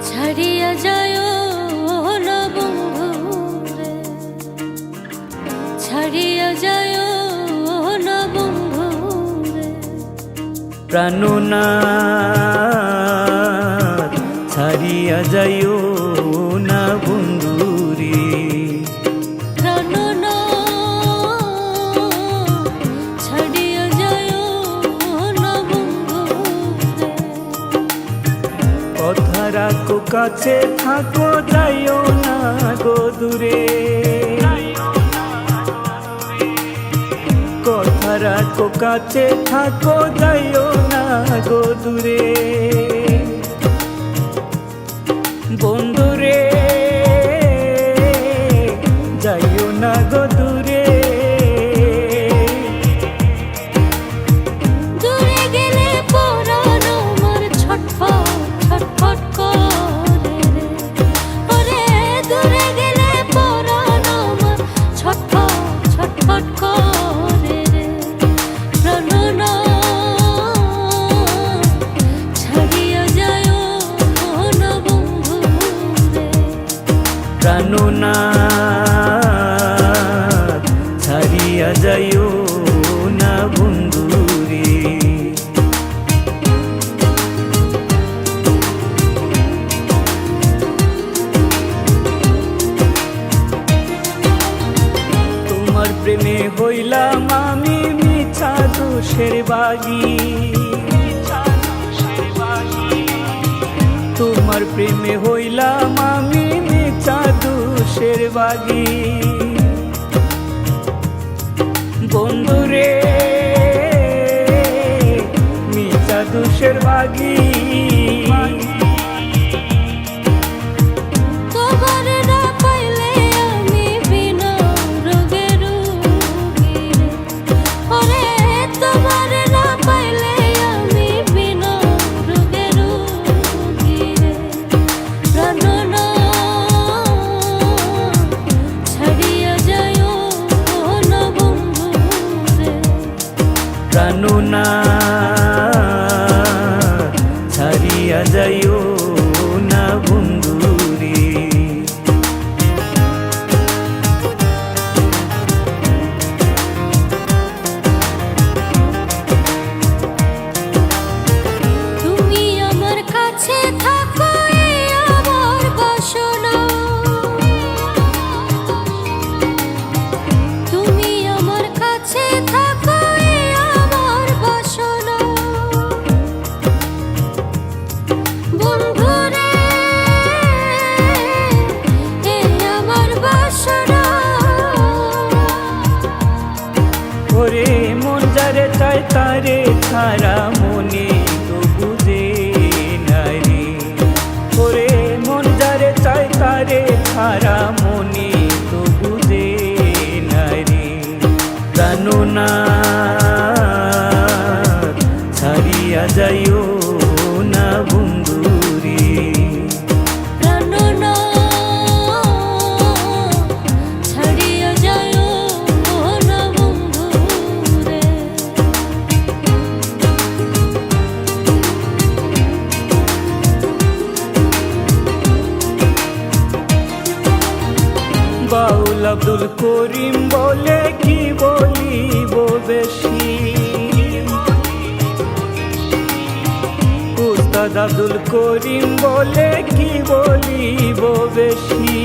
ছাড়িয়া যায় না বন্ধুরে, ছাড়িয়া যায় না বন্ধুরে, প্রাণনাথ ছাড়িয়া যাইও না বন্ধুরে, প্রাণনাথ ছাড়িয়া যায় না বন্ধুরে, কথা রাখো কাছে থাকো যাইও না গো দূরে, কথা রাখো কাছে থাকো যাইও না গো দূরে, বন্ধুরে যাইও না গো দূরে, দূরে গেলে পরাণ আমার ছটফট ছটফট করে রে, ওরে দূরে গেলে পরাণ আমার ছটফট ছটফট করে রে, প্রাণনাথ ছাড়িয়া যায় না বন্ধুরে, প্রাণনাথ ছাড়িয়া যাইও না বন্ধুরে, তোমার প্রেমে হইলাম আমি মিছা দোষের বাগী, তোমার প্রেমে হইলাম আমি মিছা দোষের বাগী, বন্ধুরে মিছা দোষের বাগী, তোমার না পাইলে আমি বিনা রোগে রোগী রে, ওরে তোমার না পাইলে আমি বিনা রোগে রোগী রে, প্রাণনাথ ছাড়িয়া যায় না বন্ধুরে, প্রাণনাথ ছাড়িয়া যাইও না বন্ধুরে, তুমি আমার কাছে থাকো এই আমার বাসনা, তুমি আমার কাছে থাকো এই আমার বাসনা, বন্ধুরে এই আমার বাসনা, ওরে মন যারে চায় তারে ছাড়া মনে তো বুঝে নাই রে, ওরে মন যারে চায় তারে ছাড়া মনে তো বুঝে নাই রে, প্রাণনাথ ছাড়িয়া যাইও না বন্ধুরে, প্রাণনাথ ছাড়িয়া যায় না বন্ধুরে, বাউল আব্দুল করিম বলে কি বলিব বেশি, উস্তাদ আব্দুল করিম বলে কি বলিব বেশি,